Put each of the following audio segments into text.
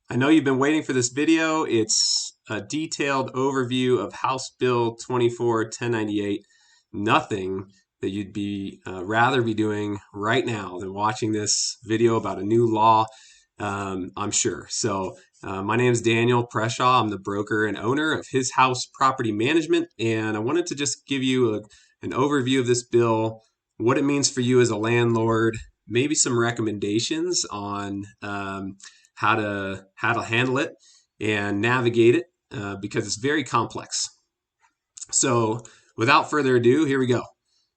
I know you've been waiting for this video. It's a detailed overview of House Bill 24-1098. Nothing that you'd be rather be doing right now than watching this video about a new law, I'm sure. So my name is Daniel Preshaw. I'm the broker and owner of His House Property Management, and I wanted to just give you an overview of this bill, what it means for you as a landlord, maybe some recommendations on how to handle it and navigate it because it's very complex. So without further ado, here we go.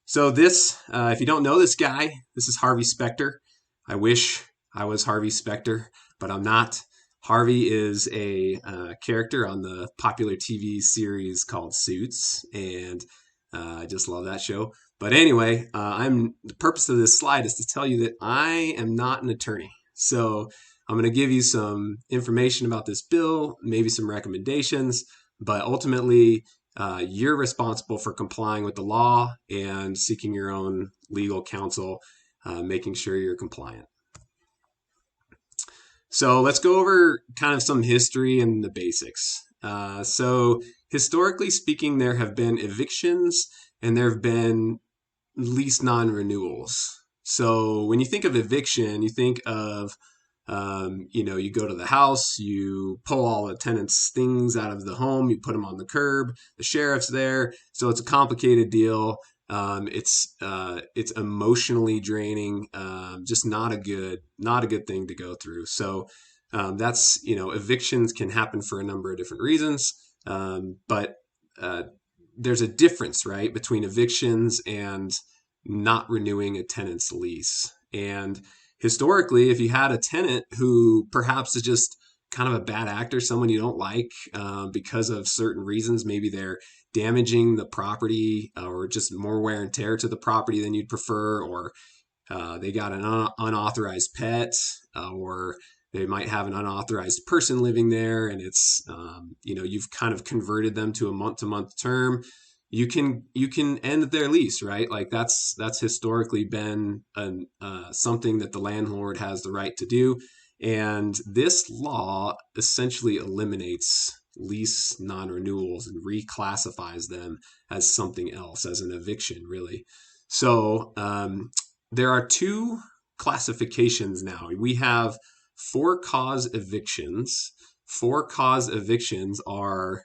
So this, if you don't know this guy, this is Harvey Specter. I wish I was Harvey Specter, but I'm not. Harvey is a character on the popular TV series called Suits, and I just love that show. But anyway, the purpose of this slide is to tell you that I am not an attorney. So I'm going to give you some information about this bill, maybe some recommendations, but ultimately you're responsible for complying with the law and seeking your own legal counsel, making sure you're compliant. So let's go over kind of some history and the basics. So historically speaking, there have been evictions and there have been lease non-renewals. So when you think of eviction, you think of you go to the house, you pull all the tenants' things out of the home, you put them on the curb, the sheriff's there. So it's a complicated deal. It's emotionally draining, just not a good thing to go through. So that's, evictions can happen for a number of different reasons. But there's a difference, right, between evictions and not renewing a tenant's lease. And historically, if you had a tenant who perhaps is just kind of a bad actor, someone you don't like because of certain reasons, maybe they're damaging the property or just more wear and tear to the property than you'd prefer, or they got an unauthorized pet, or they might have an unauthorized person living there, and it's you've kind of converted them to a month-to-month term. You can end their lease, right? Like that's historically been something that the landlord has the right to do, and this law essentially eliminates lease non-renewals and reclassifies them as something else, as an eviction, really. So there are two classifications now. We have for-cause evictions. For-cause evictions are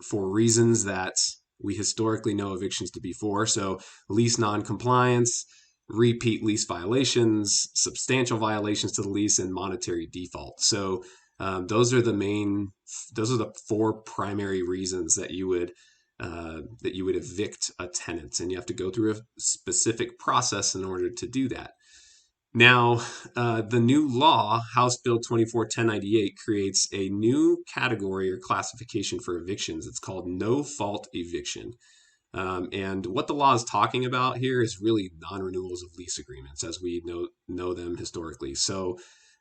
for reasons that we historically know evictions to be for. So lease non-compliance, repeat lease violations, substantial violations to the lease, and monetary default. So those are the four primary reasons that you would evict a tenant, and you have to go through a specific process in order to do that. Now, the new law, House Bill 24-1098, creates a new category or classification for evictions. It's called no-fault eviction. And what the law is talking about here is really non-renewals of lease agreements as we know them historically. So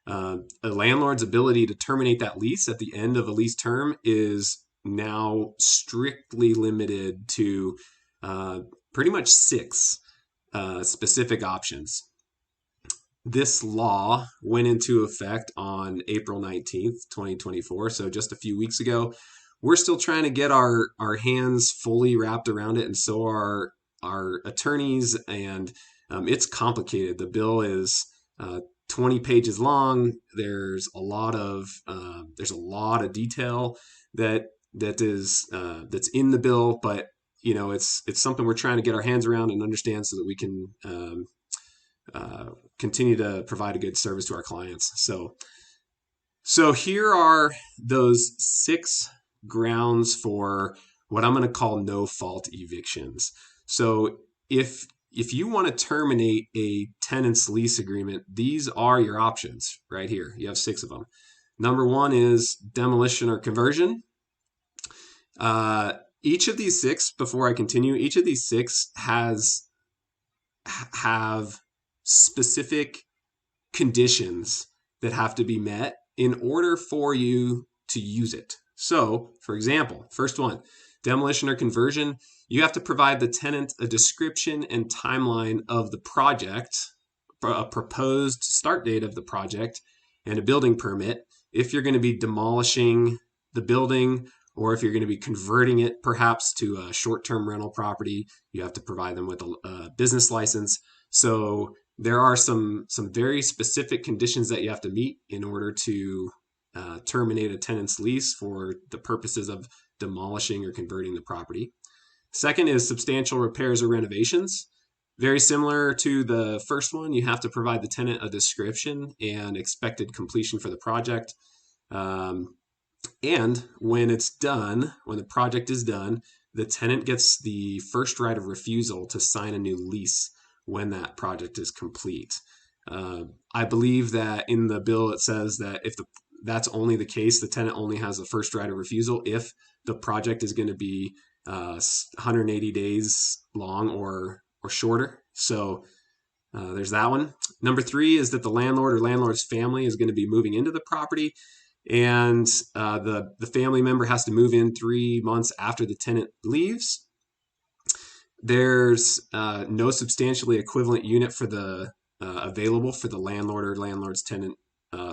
a landlord's ability to terminate that lease at the end of a lease term is now strictly limited to pretty much 6 specific options. This law went into effect on April 19th, 2024, so just a few weeks ago. We're still trying to get our hands fully wrapped around it, and so are our attorneys, and it's complicated. The bill is 20 pages long. There's a lot of detail that's in the bill, but it's something we're trying to get our hands around and understand so that we can continue to provide a good service to our clients. So here are those 6 grounds for what I'm going to call no-fault evictions. So if you want to terminate a tenant's lease agreement, these are your options right here. You have 6 of them. Number 1 is demolition or conversion. Each of these 6, before I continue, each of these 6 have specific conditions that have to be met in order for you to use it. So, for example, first one, demolition or conversion, you have to provide the tenant a description and timeline of the project, a proposed start date of the project, and a building permit if you're going to be demolishing the building, or if you're going to be converting it perhaps to a short-term rental property. You have to provide them with a business license. So there are some very specific conditions that you have to meet in order to terminate a tenant's lease for the purposes of demolishing or converting the property. Second is substantial repairs or renovations. Very similar to the first one, you have to provide the tenant a description and expected completion for the project. And when it's done, when the project is done, the tenant gets the first right of refusal to sign a new lease when that project is complete. I believe that in the bill it says that if that's only the case, the tenant only has the first right of refusal if the project is going to be 180 days long or shorter. So there's that one. Number 3 is that the landlord or landlord's family is going to be moving into the property, and the family member has to move in 3 months after the tenant leaves. There's no substantially equivalent unit for the available for the landlord or landlord's tenant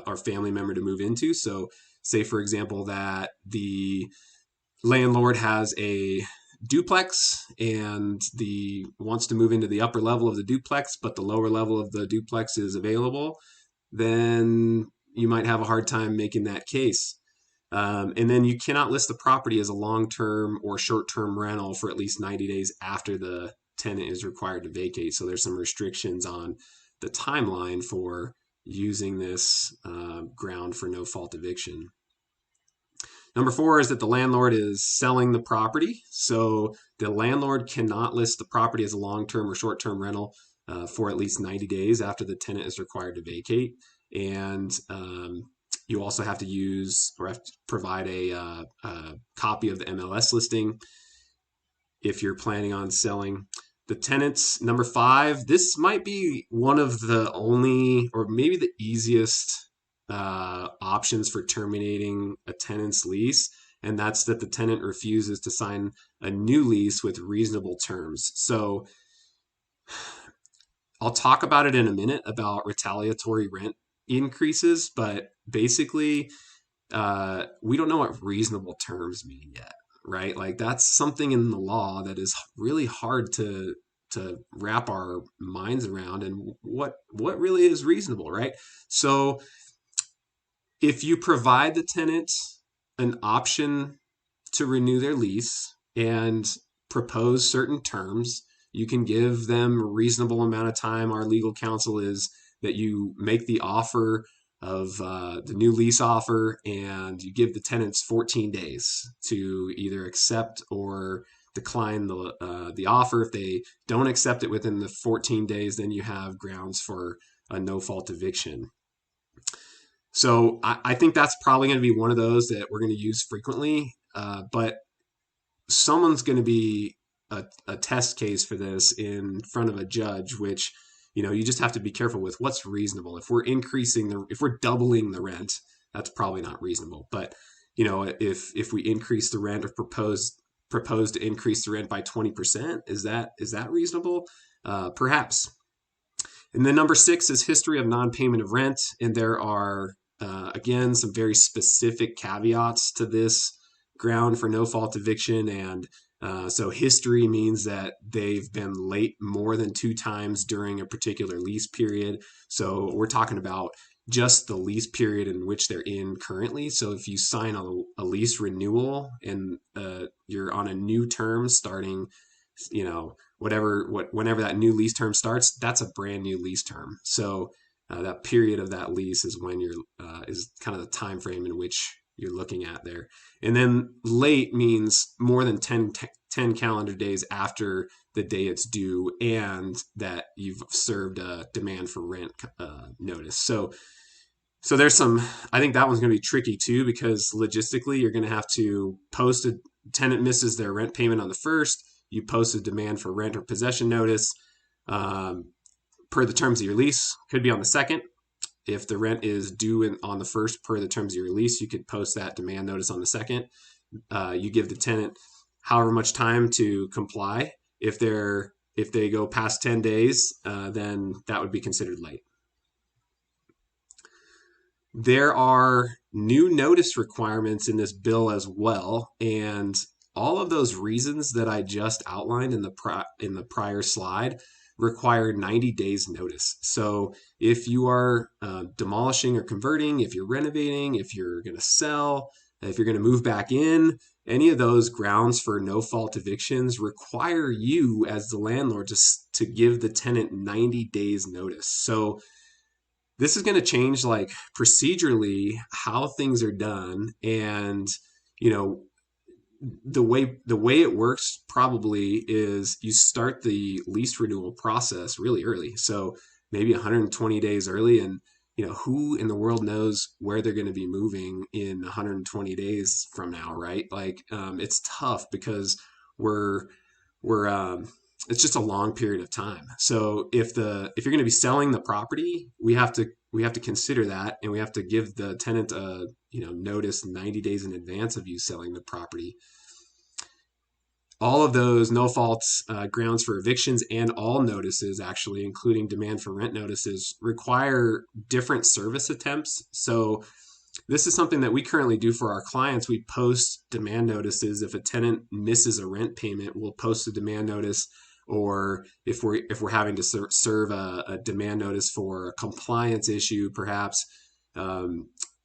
or family member to move into. So say, for example, that the landlord has a duplex and wants to move into the upper level of the duplex, but the lower level of the duplex is available, then you might have a hard time making that case. And then you cannot list the property as a long-term or short-term rental for at least 90 days after the tenant is required to vacate. So there's some restrictions on the timeline for using this ground for no-fault eviction. Number 4 is that the landlord is selling the property. So the landlord cannot list the property as a long-term or short-term rental for at least 90 days after the tenant is required to vacate. And you also have to use or have to provide a copy of the MLS listing if you're planning on selling. The tenants, number 5, this might be one of the only or maybe the easiest options for terminating a tenant's lease, and that's that the tenant refuses to sign a new lease with reasonable terms. So I'll talk about it in a minute about retaliatory rent increases, but basically we don't know what reasonable terms mean yet, right? Like that's something in the law that is really hard to wrap our minds around, and what really is reasonable, right? So if you provide the tenant an option to renew their lease and propose certain terms, you can give them a reasonable amount of time. Our legal counsel is that you make the offer of the new lease offer, and you give the tenants 14 days to either accept or decline the offer. If they don't accept it within the 14 days, then you have grounds for a no-fault eviction. So I think that's probably going to be one of those that we're going to use frequently, but someone's going to be a test case for this in front of a judge, which, you just have to be careful with what's reasonable. If we're doubling the rent, that's probably not reasonable. But, if we increase the rent or propose to increase the rent by 20%, is that reasonable? Perhaps. And then number 6 is history of non-payment of rent. And there are, again, some very specific caveats to this ground for no-fault eviction. And so history means that they've been late more than 2 times during a particular lease period. So we're talking about just the lease period in which they're in currently. So if you sign a lease renewal and you're on a new term starting, whenever that new lease term starts, that's a brand new lease term. So that period of that lease is when is kind of the time frame in which you're looking at there. And then late means more than 10 calendar days after the day it's due, and that you've served a demand for rent notice. So there's I think that one's going to be tricky too, because logistically you're going to have to post a tenant misses their rent payment on the 1st. You post a demand for rent or possession notice per the terms of your lease. Could be on the 2nd. If the rent is due on the 1st per the terms of your lease, you could post that demand notice on the 2nd. You give the tenant however much time to comply. If they go past 10 days, then that would be considered late. There are new notice requirements in this bill as well, and all of those reasons that I just outlined in the prior slide require 90 days notice. So if you are demolishing or converting, if you're renovating, if you're going to sell, if you're going to move back in, any of those grounds for no fault evictions require you as the landlord to give the tenant 90 days notice. So this is going to change like procedurally how things are done, and you know the way it works probably is you start the lease renewal process really early, so maybe 120 days early. And who in the world knows where they're going to be moving in 120 days from now, right? Like it's tough because we're we're it's just a long period of time. So if you're going to be selling the property, we have to consider that, and we have to give the tenant a notice 90 days in advance of you selling the property. All of those no fault grounds for evictions and all notices, actually, including demand for rent notices, require different service attempts. So this is something that we currently do for our clients. We post demand notices. If a tenant misses a rent payment, we'll post a demand notice. Or if we're having to serve a demand notice for a compliance issue, perhaps,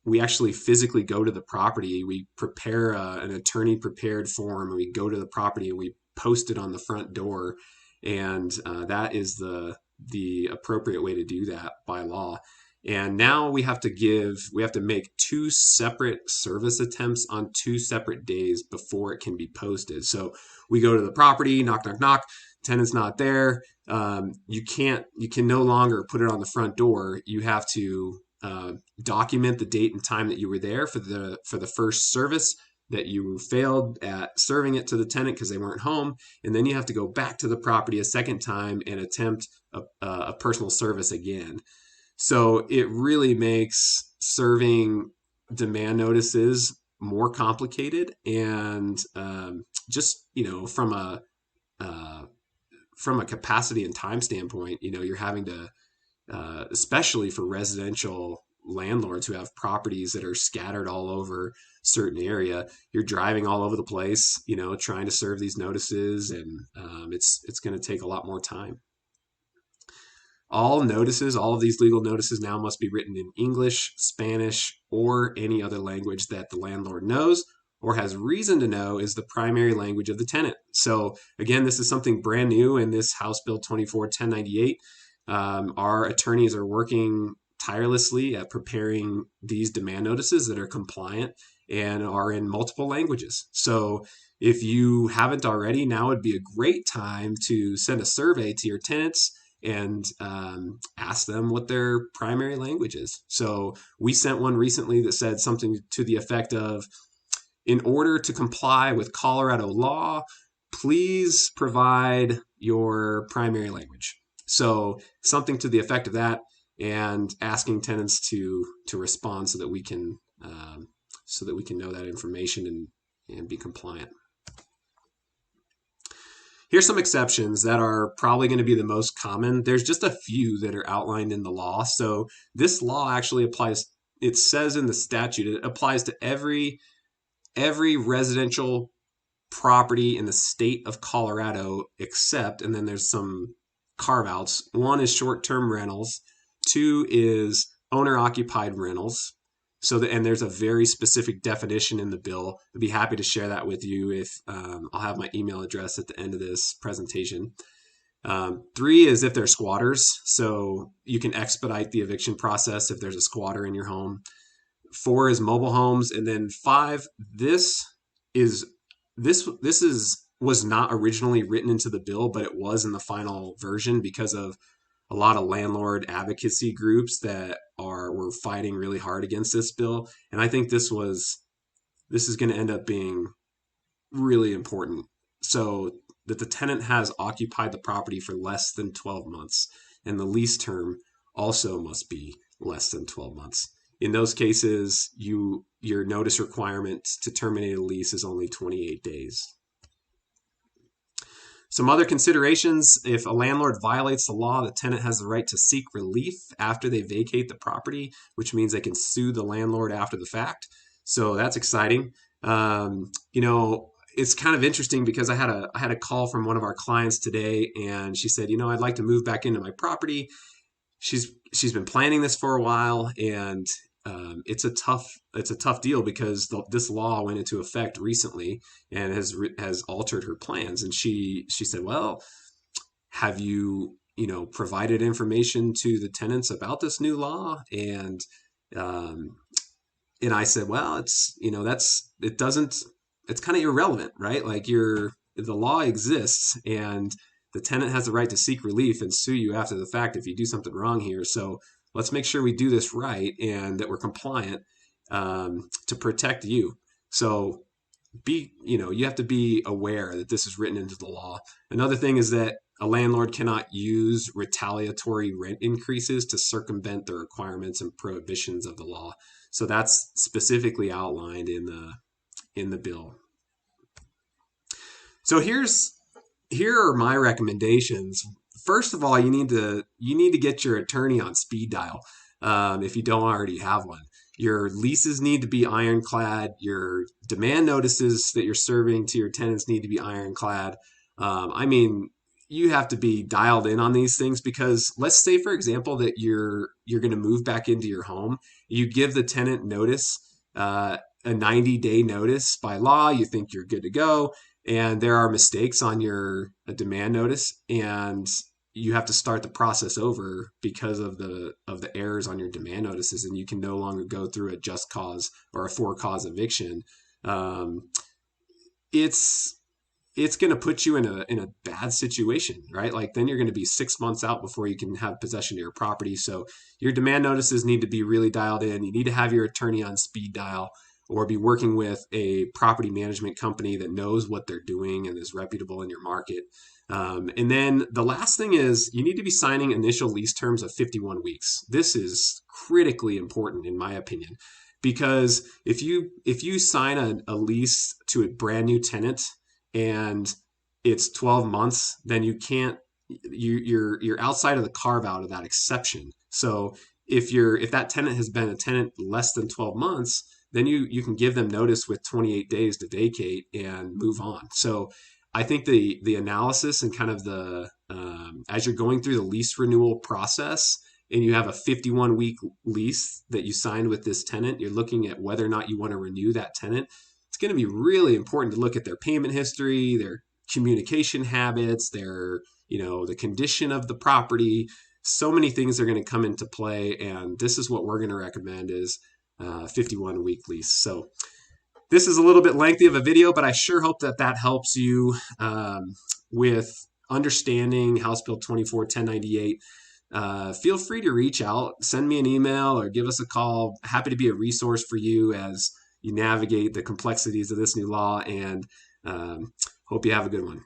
we actually physically go to the property. We prepare an attorney prepared form, and we go to the property and we post it on the front door. And that is the appropriate way to do that by law. And now we have to make two separate service attempts on two separate days before it can be posted. So we go to the property, knock, knock, knock, tenant's not there. You can no longer put it on the front door. You have to document the date and time that you were there for the first service, that you failed at serving it to the tenant because they weren't home, and then you have to go back to the property a second time and attempt a personal service again. So it really makes serving demand notices more complicated, and just from a capacity and time standpoint, you're having to, especially for residential landlords who have properties that are scattered all over certain area, you're driving all over the place, trying to serve these notices, and it's going to take a lot more time. All of these legal notices now must be written in English, Spanish, or any other language that the landlord knows or has reason to know is the primary language of the tenant. So again, this is something brand new in this House Bill 24-1098. Our attorneys are working tirelessly at preparing these demand notices that are compliant and are in multiple languages. So if you haven't already, now would be a great time to send a survey to your tenants and ask them what their primary language is. So we sent one recently that said something to the effect of, in order to comply with Colorado law, please provide your primary language. So something to the effect of that, and asking tenants to respond so that we can know that information and be compliant. Here's some exceptions that are probably going to be the most common. There's just a few that are outlined in the law. So this law actually applies, it says in the statute, it applies to every residential property in the state of Colorado, except, and then there's some carve outs. One is short-term rentals. Two is owner-occupied rentals. And there's a very specific definition in the bill. I'd be happy to share that with you if I'll have my email address at the end of this presentation. Three is if they're squatters, so you can expedite the eviction process if there's a squatter in your home. Four is mobile homes, and then five. This was not originally written into the bill, but it was in the final version because of a lot of landlord advocacy groups that were fighting really hard against this bill. And I think this is going to end up being really important. So that the tenant has occupied the property for less than 12 months, and the lease term also must be less than 12 months. In those cases, your notice requirement to terminate a lease is only 28 days. Some other considerations: if a landlord violates the law, the tenant has the right to seek relief after they vacate the property, which means they can sue the landlord after the fact. So that's exciting. It's kind of interesting because I had a call from one of our clients today, and she said, I'd like to move back into my property. She's been planning this for a while, and it's a tough deal because this law went into effect recently and has altered her plans. And she said, well, have you provided information to the tenants about this new law? Um, and I said, well, it's kind of irrelevant, right? Like the law exists, and the tenant has the right to seek relief and sue you after the fact if you do something wrong here. So let's make sure we do this right and that we're compliant, to protect you. So you have to be aware that this is written into the law. Another thing is that a landlord cannot use retaliatory rent increases to circumvent the requirements and prohibitions of the law. So that's specifically outlined in the bill. So here are my recommendations. First of all, you need to get your attorney on speed dial, if you don't already have one. Your leases need to be ironclad. Your demand notices that you're serving to your tenants need to be ironclad. You have to be dialed in on these things, because let's say, for example, that you're going to move back into your home. You give the tenant notice, a 90-day notice by law. You think you're good to go, and there are mistakes on your demand notice, and you have to start the process over because of the errors on your demand notices, and you can no longer go through a just cause or a for cause eviction. It's going to put you in a bad situation, right? Like then you're going to be 6 months out before you can have possession of your property. So your demand notices need to be really dialed in. You need to have your attorney on speed dial, or be working with a property management company that knows what they're doing and is reputable in your market. And then the last thing is you need to be signing initial lease terms of 51 weeks. This is critically important, in my opinion, because if you sign a lease to a brand new tenant and it's 12 months, then you're outside of the carve out of that exception. So if that tenant has been a tenant less than 12 months, then you can give them notice with 28 days to vacate and move on. So I think the analysis and kind of as you're going through the lease renewal process and you have a 51-week lease that you signed with this tenant, you're looking at whether or not you want to renew that tenant. It's going to be really important to look at their payment history, their communication habits, the condition of the property. So many things are going to come into play, and this is what we're going to recommend is 51-week lease. So this is a little bit lengthy of a video, but I sure hope that helps you with understanding House Bill 24-1098. Feel free to reach out, send me an email, or give us a call. Happy to be a resource for you as you navigate the complexities of this new law, and hope you have a good one.